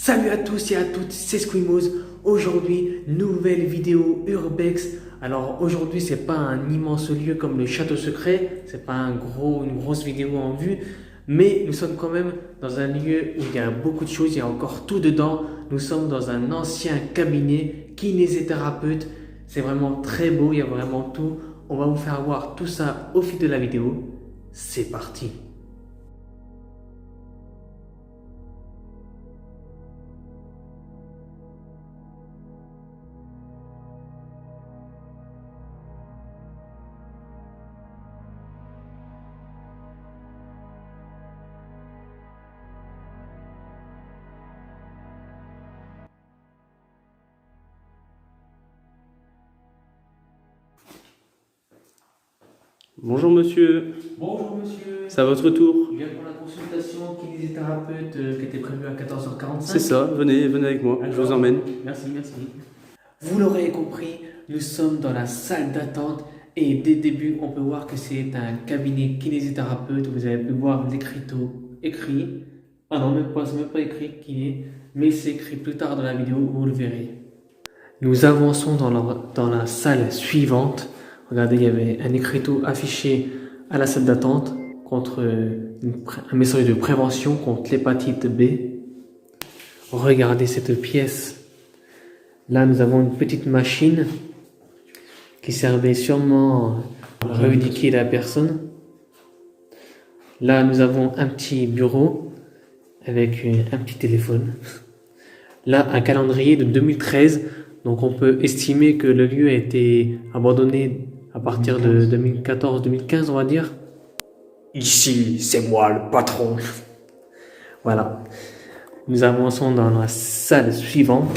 Salut à tous et à toutes, c'est Squimos. Aujourd'hui, nouvelle vidéo Urbex. Alors aujourd'hui, c'est pas un immense lieu comme le Château Secret, c'est pas une grosse vidéo en vue, mais nous sommes quand même dans un lieu où il y a beaucoup de choses, il y a encore tout dedans. Nous sommes dans un ancien cabinet kinésithérapeute. C'est vraiment très beau, il y a vraiment tout. On va vous faire voir tout ça au fil de la vidéo. C'est parti. Bonjour monsieur, Bonjour monsieur. c'est à votre tour. Je viens pour la consultation kinésithérapeute qui était prévue à 14h45. C'est ça, venez avec moi, je vous emmène. Merci. Vous l'aurez compris, nous sommes dans la salle d'attente et dès le début, on peut voir que c'est un cabinet kinésithérapeute. Vous avez pu voir l'écriteau écrit. Ah non, c'est même pas écrit kiné, mais c'est écrit plus tard dans la vidéo, vous le verrez. Nous avançons dans la salle suivante. Regardez, il y avait un écriteau affiché à la salle d'attente contre un message de prévention contre l'hépatite B. Regardez cette pièce. Là, nous avons une petite machine qui servait sûrement à rééduquer la personne. Là, nous avons un petit bureau avec un petit téléphone. Là, un calendrier de 2013. Donc, on peut estimer que le lieu a été abandonné à partir de 2014-2015, on va dire. Ici, c'est moi le patron. Voilà. Nous avançons dans la salle suivante.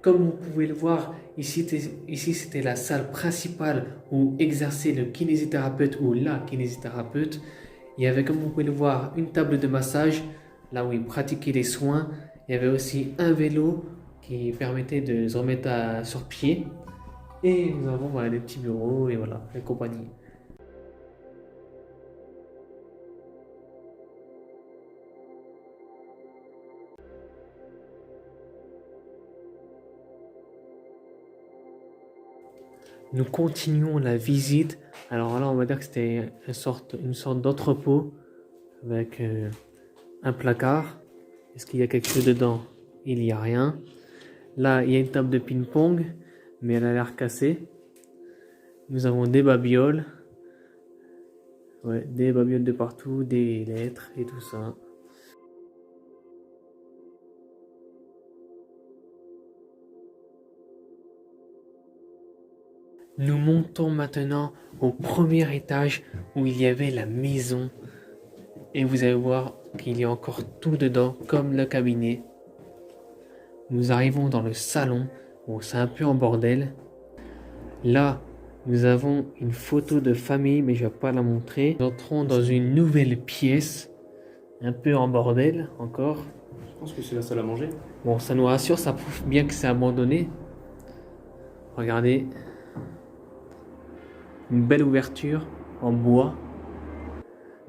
Comme vous pouvez le voir, ici c'était la salle principale où exerçait le kinésithérapeute ou la kinésithérapeute. Il y avait, comme vous pouvez le voir, une table de massage, là où il pratiquait les soins. Il y avait aussi un vélo qui permettait de se remettre sur pied. Et nous avons des petits bureaux et voilà, la compagnie. Nous continuons la visite. Alors là, on va dire que c'était une sorte d'entrepôt avec un placard. Est-ce qu'il y a quelque chose dedans? Il n'y a rien. Là, il y a une table de ping-pong, mais elle a l'air cassée. Nous avons des babioles. Ouais, des babioles de partout, des lettres et tout ça. Nous montons maintenant au premier étage où il y avait la maison. Et vous allez voir qu'il y a encore tout dedans, comme le cabinet. Nous arrivons dans le salon, où c'est un peu en bordel. Là, nous avons une photo de famille, mais je ne vais pas la montrer. Nous entrons dans une nouvelle pièce, un peu en bordel encore. Je pense que c'est la salle à manger. Bon, ça nous rassure, ça prouve bien que c'est abandonné. Regardez. Une belle ouverture en bois.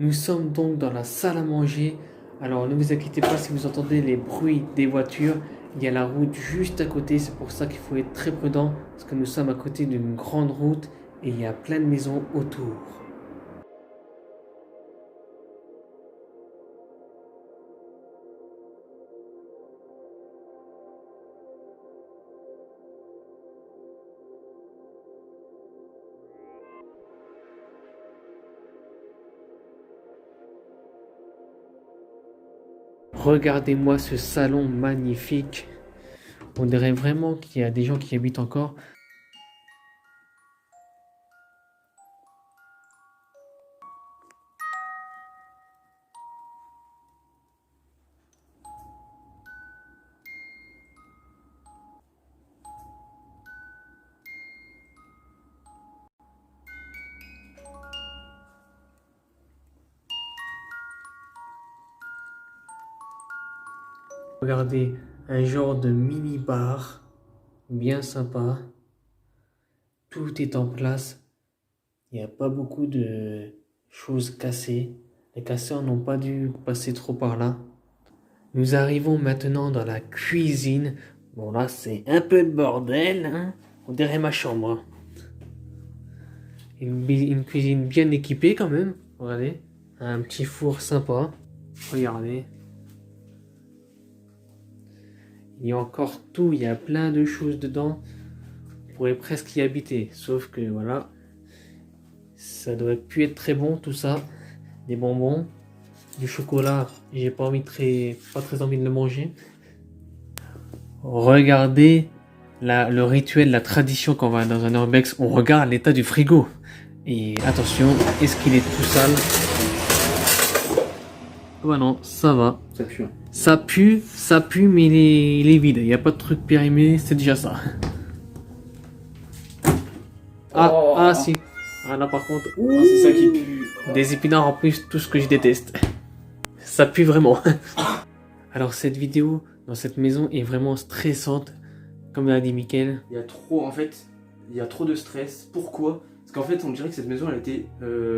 Nous sommes donc dans la salle à manger. Alors ne vous inquiétez pas si vous entendez les bruits des voitures. Il y a la route juste à côté. C'est pour ça qu'il faut être très prudent. Parce que nous sommes à côté d'une grande route. Et il y a plein de maisons autour. Regardez-moi ce salon magnifique On dirait vraiment qu'il y a des gens qui y habitent encore. Regardez, un genre de mini-bar, bien sympa. Tout est en place. Il n'y a pas beaucoup de choses cassées. Les casseurs n'ont pas dû passer trop par là. Nous arrivons maintenant dans la cuisine. Bon là, c'est un peu le bordel, hein. On dirait ma chambre. Une cuisine bien équipée quand même. Regardez, un petit four sympa. Regardez. Il y a encore tout, il y a plein de choses dedans. On pourrait presque y habiter. Sauf que voilà, ça doit plus être très bon tout ça. Des bonbons, du chocolat, j'ai pas très envie de le manger. Regardez le rituel, la tradition quand on va dans un urbex, on regarde l'état du frigo. Et attention, est-ce qu'il est tout sale? Oh bah non, ça va. Ça pue. Ça pue, mais il est vide. Il n'y a pas de truc périmé, c'est déjà ça. Ah si. Ah là par contre. Ah, c'est ça qui pue. Des épinards en plus, tout ce que je déteste. Ça pue vraiment. Alors cette vidéo dans cette maison est vraiment stressante. Comme l'a dit Mickaël. Il y a trop, en fait, il y a trop de stress. Pourquoi? Parce qu'en fait, on dirait que cette maison, elle a été...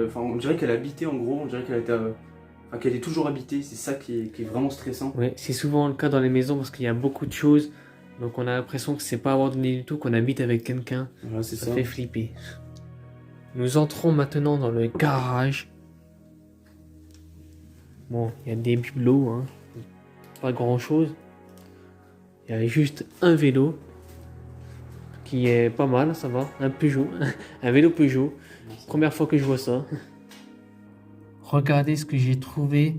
Enfin, on dirait qu'elle habitait en gros, on dirait qu'elle a été... Enfin, qu'elle est toujours habitée, c'est ça qui est vraiment stressant. Ouais, c'est souvent le cas dans les maisons parce qu'il y a beaucoup de choses. Donc on a l'impression que c'est pas abandonné du tout, qu'on habite avec quelqu'un. Voilà, c'est Ça ça. fait flipper. Nous entrons maintenant dans le garage. Bon, il y a des bibelots, hein. Pas grand chose. Il y a juste un vélo qui est pas mal, ça va. Un Peugeot, un vélo Peugeot. Première fois que je vois ça. Regardez ce que j'ai trouvé.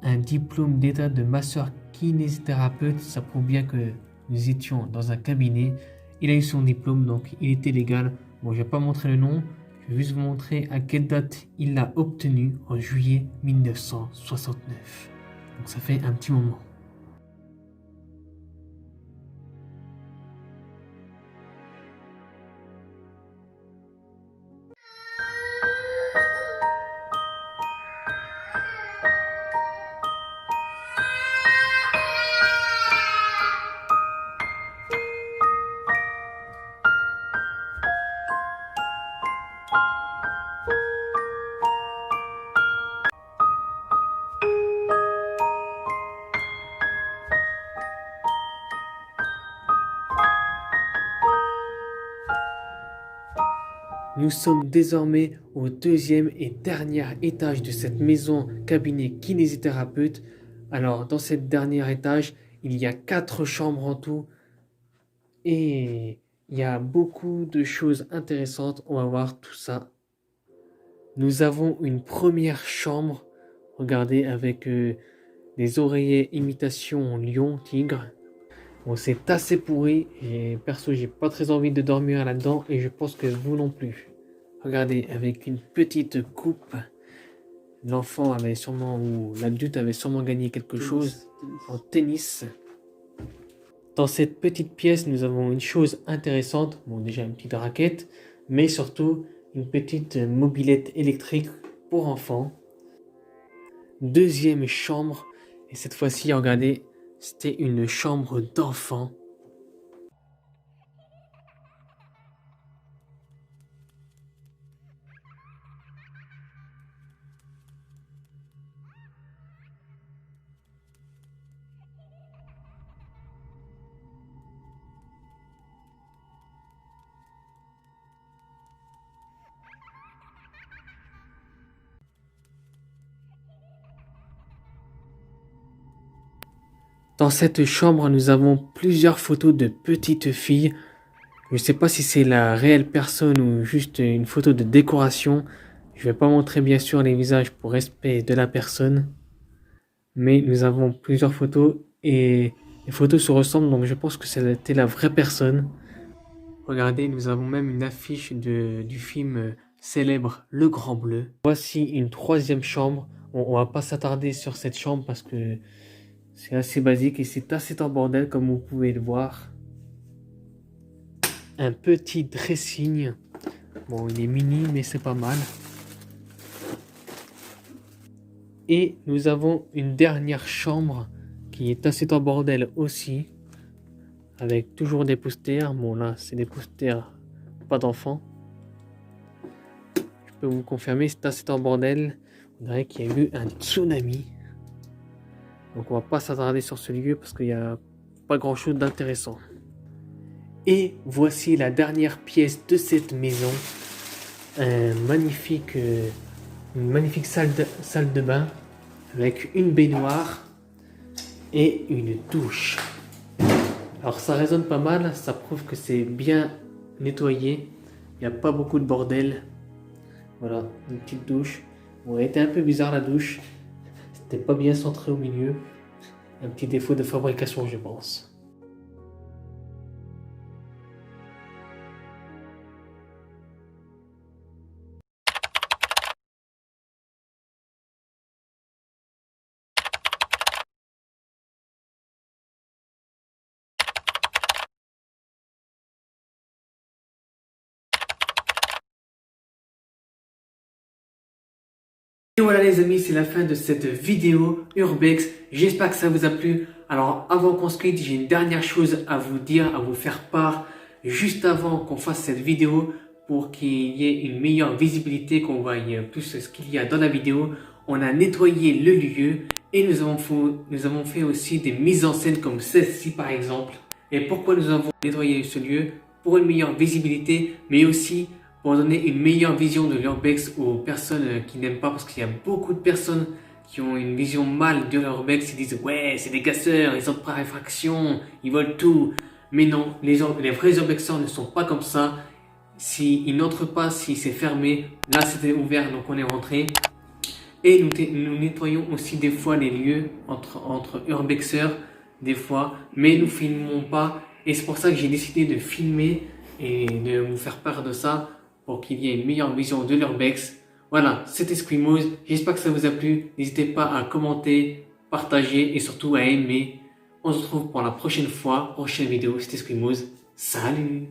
Un diplôme d'état de masseur kinésithérapeute. Ça prouve bien que nous étions dans un cabinet. Il a eu son diplôme, donc il était légal. Bon, je vais pas montrer le nom. Je vais juste vous montrer à quelle date il l'a obtenu, en juillet 1969. Donc ça fait un petit moment. Nous sommes désormais au deuxième et dernier étage de cette maison cabinet kinésithérapeute. Alors dans cette dernier étage, il y a 4 chambres en tout et il y a beaucoup de choses intéressantes. On va voir tout ça. Nous avons une première chambre, regardez, avec des oreillers imitation lion, tigre. Bon, c'est assez pourri et perso j'ai pas très envie de dormir là-dedans et je pense que vous non plus. Regardez, avec une petite coupe, l'enfant avait sûrement, ou l'adulte avait sûrement gagné quelque chose en tennis. Dans cette petite pièce, nous avons une chose intéressante, bon déjà une petite raquette, mais surtout une petite mobilette électrique pour enfants. Deuxième chambre, et cette fois-ci, regardez, c'était une chambre d'enfant. Dans cette chambre, nous avons plusieurs photos de petites filles. Je ne sais pas si c'est la réelle personne ou juste une photo de décoration. Je ne vais pas montrer bien sûr les visages pour respect de la personne. Mais nous avons plusieurs photos et Les photos se ressemblent, donc je pense que c'était la vraie personne. Regardez, nous avons même une affiche du film célèbre Le Grand Bleu. Voici une troisième chambre. On va pas s'attarder sur cette chambre parce que c'est assez basique et c'est assez en bordel comme vous pouvez le voir. Un petit dressing. Bon, il est mini mais c'est pas mal. Et nous avons une dernière chambre qui est assez en bordel aussi. Avec toujours des posters. Bon là, c'est des posters, pas d'enfants. Je peux vous confirmer, c'est assez en bordel. On dirait qu'il y a eu un tsunami. Donc on va pas s'attarder sur ce lieu parce qu'il n'y a pas grand chose d'intéressant. Et voici la dernière pièce de cette maison. Une magnifique salle de bain avec une baignoire et une douche. Alors ça résonne pas mal, ça prouve que c'est bien nettoyé. Il n'y a pas beaucoup de bordel. Voilà, une petite douche. Bon, elle était un peu bizarre la douche. C'était pas bien centré au milieu. Un petit défaut de fabrication, je pense. Et voilà les amis, c'est la fin de cette vidéo Urbex. J'espère que ça vous a plu. Alors avant qu'on se quitte, j'ai une dernière chose à vous dire, à vous faire part. Juste avant qu'on fasse cette vidéo, pour qu'il y ait une meilleure visibilité, qu'on voie plus ce qu'il y a dans la vidéo, on a nettoyé le lieu et nous avons fait aussi des mises en scène comme celle-ci par exemple. Et pourquoi nous avons nettoyé ce lieu? Pour une meilleure visibilité, mais aussi pour donner une meilleure vision de l'urbex aux personnes qui n'aiment pas, parce qu'il y a beaucoup de personnes qui ont une vision mal de l'urbex, ils disent ouais c'est des casseurs, ils entrent par effraction, ils volent tout. Mais non, les vrais urbexeurs ne sont pas comme ça. S'ils n'entrent pas, si c'est fermé, là c'était ouvert donc on est rentré. Et nous nettoyons aussi des fois les lieux entre urbexeurs, des fois, mais nous filmons pas. Et c'est pour ça que j'ai décidé de filmer et de vous faire part de ça, pour qu'il y ait une meilleure vision de l'urbex. Voilà, c'était Squimose. J'espère que ça vous a plu. N'hésitez pas à commenter, partager et surtout à aimer. On se retrouve pour la prochaine fois, prochaine vidéo. C'était Squimose. Salut!